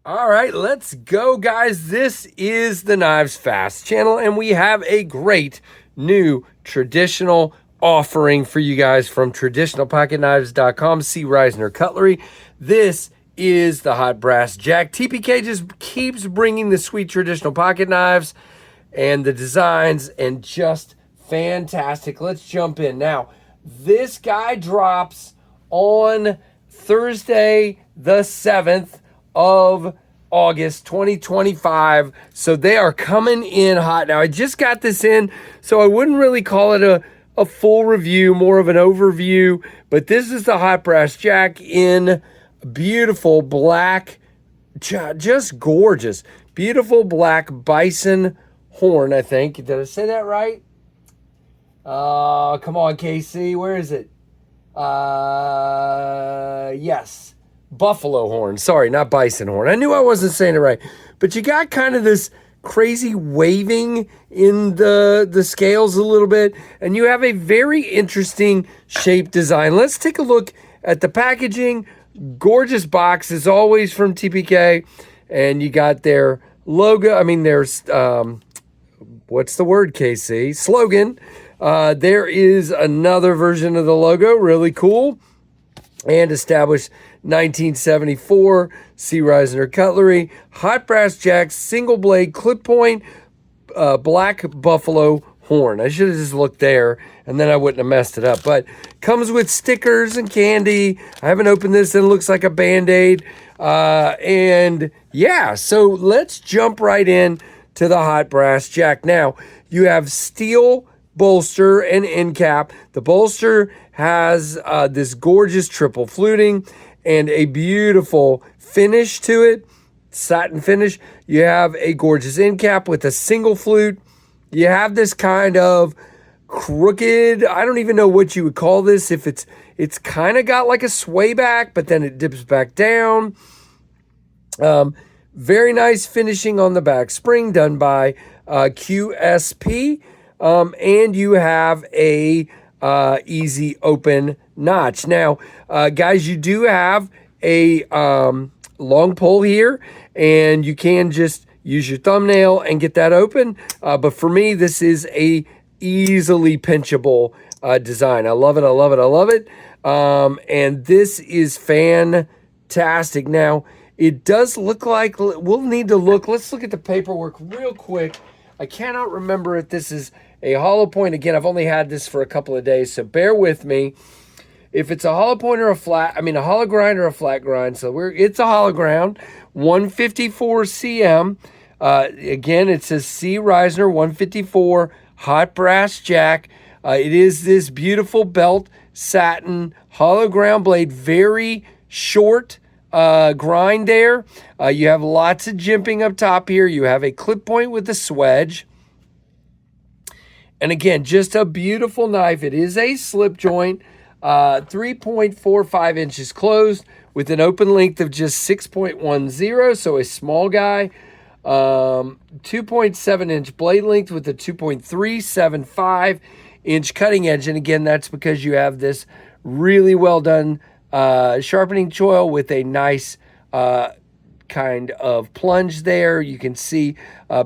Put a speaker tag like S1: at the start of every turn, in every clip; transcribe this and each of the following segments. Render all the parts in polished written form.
S1: All right, let's go, guys. This is the Knives Fast channel, and we have a great new traditional offering for you guys from traditionalpocketknives.com. See Reisner Cutlery. This is the hot brass jack. TPK just keeps bringing the sweet traditional pocket knives and the designs, and just fantastic. Let's jump in. Now, this guy drops on Thursday, the 7th of August 2025. So they are coming in hot. Now, I just got this in, so I wouldn't really call it a full review, more of an overview. But this is the hot brass jack in beautiful black, just gorgeous, beautiful black bison horn, I think. Did I say that right? Come on, KC. Where is it? Yes. Buffalo horn. Sorry, not bison horn. I knew I wasn't saying it right. But you got kind of this crazy waving in the scales a little bit, and you have a very interesting shape design. Let's take a look at the packaging. Gorgeous box as always from TPK, and you got their logo. I mean, there's what's the word, KC? Slogan. There is another version of the logo, really cool, and established 1974. C. Reisner Cutlery, hot brass jack, single blade, clip point, black buffalo horn. I should have just looked there, and then I wouldn't have messed it up. But comes with stickers and candy. I haven't opened this, and it looks like a Band-Aid. And yeah, so let's jump right in to the hot brass jack. Now, you have steel bolster and end cap. The bolster has this gorgeous triple fluting and a beautiful finish to it, satin finish. You have a gorgeous end cap with a single flute. You have this kind of crooked, I don't even know what you would call this. If it's kind of got like a sway back, but then it dips back down. Very nice finishing on the back spring done by QSP. And you have a easy open notch. Now, guys, you do have a long pull here, and you can just use your thumbnail and get that open. But for me, this is a easily pinchable design. I love it. I love it. I love it. And this is fantastic. Now, it does look like we'll need to look. Let's look at the paperwork real quick. I cannot remember if this is a hollow point. Again, I've only had this for a couple of days, so bear with me. If it's a hollow point or a hollow grind or a flat grind, so it's a hollow ground, 154 cm. Again, it says C. Reisner 154 hot brass jack. It is this beautiful belt satin hollow ground blade, very short grind there. You have lots of jimping up top here. You have a clip point with a swedge. And again, just a beautiful knife. It is a slip joint, 3.45 inches closed with an open length of just 6.10, so a small guy. 2.7 inch blade length with a 2.375 inch cutting edge. And again, that's because you have this really well done sharpening choil with a nice kind of plunge there. You can see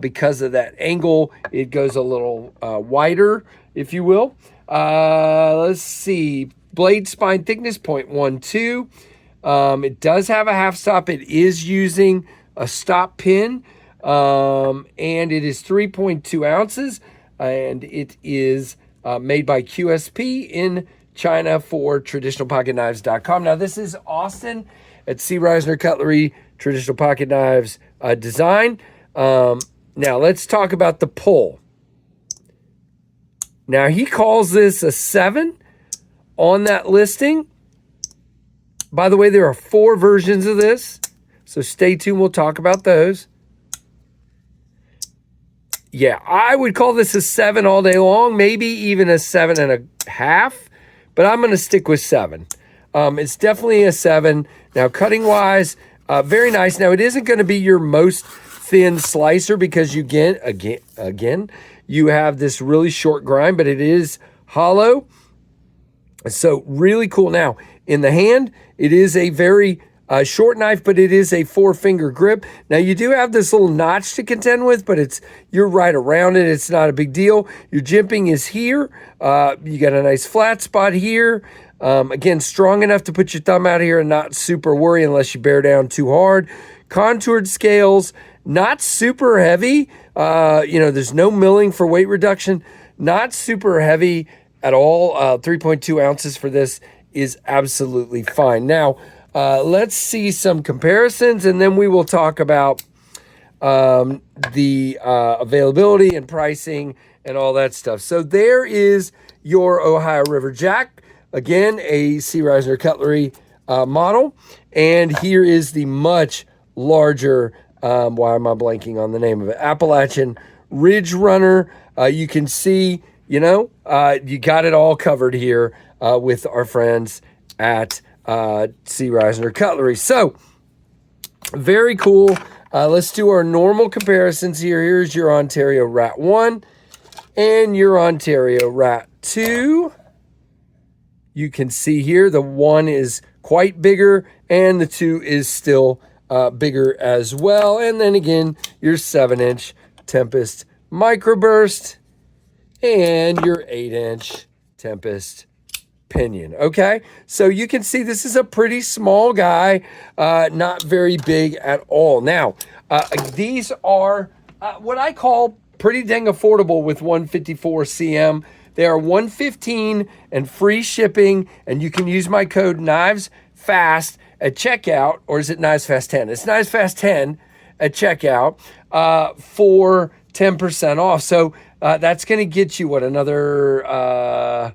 S1: because of that angle, it goes a little wider, if you will. Let's see. Blade spine thickness 0.12. It does have a half stop. It is using a stop pin, and it is 3.2 ounces, and it is made by QSP in China for traditionalpocketknives.com. Now, this is Austin at C. Reisner Cutlery, Traditional Pocket Knives design. Now, let's talk about the pull. Now, he calls this a 7 on that listing. By the way, there are 4 versions of this, so stay tuned. We'll talk about those. Yeah, I would call this a 7 all day long, maybe even a 7.5, but I'm going to stick with 7. It's definitely a 7. Now, cutting-wise, very nice. Now, it isn't going to be your most thin slicer because you again, you have this really short grind, but it is hollow. So really cool. Now, in the hand, it is a very Short knife, but it is a 4-finger grip. Now you do have this little notch to contend with, but you're right around it. It's not a big deal. Your jimping is here. You got a nice flat spot here. Again, strong enough to put your thumb out here and not super worry unless you bear down too hard. Contoured scales, not super heavy. There's no milling for weight reduction. Not super heavy at all. 3.2 ounces for this is absolutely fine. Now, let's see some comparisons, and then we will talk about the availability and pricing and all that stuff. So there is your Ohio River Jack. Again, a C. Reisner Cutlery model. And here is the much larger, why am I blanking on the name of it? Appalachian Ridge Runner. You can see, you got it all covered here with our friends at C. Reisner Cutlery. So, very cool. Let's do our normal comparisons here. Here's your Ontario Rat 1 and your Ontario Rat 2. You can see here the 1 is quite bigger and the 2 is still bigger as well. And then again, your 7-inch Tempest Microburst and your 8-inch Tempest Pinion. Okay, so you can see this is a pretty small guy, not very big at all. Now, these are what I call pretty dang affordable with 154 cm. They are $115 and free shipping, and you can use my code KNIVESFAST at checkout, or is it KNIVESFAST10? It's KNIVESFAST10 at checkout for 10% off. So that's going to get you, another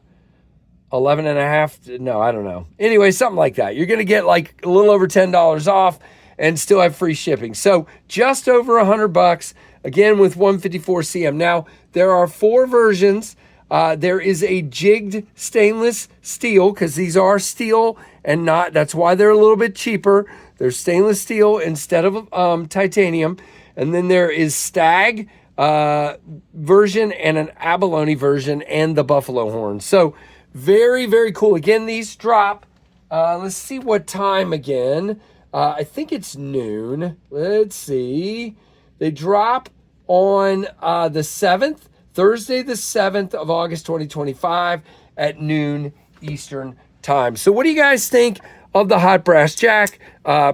S1: 11 and a half? No, I don't know. Anyway, something like that. You're going to get like a little over $10 off and still have free shipping. So just over $100, again, with 154 cm. Now, there are 4 versions. There is a jigged stainless steel, because these are steel and not, that's why they're a little bit cheaper. They're stainless steel instead of titanium. And then there is stag version and an abalone version and the buffalo horn. So very, very cool. Again, these drop, let's see what time again. I think it's noon. Let's see. They drop on the 7th. Thursday, the 7th of August, 2025 at noon Eastern time. So what do you guys think of the Hot Brass Jack?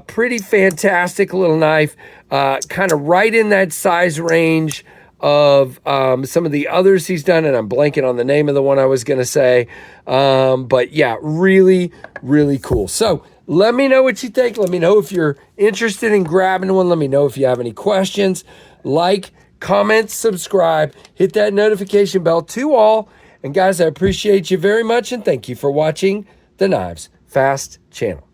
S1: Pretty fantastic little knife, kind of right in that size range of some of the others he's done, and I'm blanking on the name of the one I was going to say. But yeah, really, really cool. So let me know what you think. Let me know if you're interested in grabbing one. Let me know if you have any questions. Like, comment, subscribe, hit that notification bell to all. And guys, I appreciate you very much, and thank you for watching the Knives Fast channel.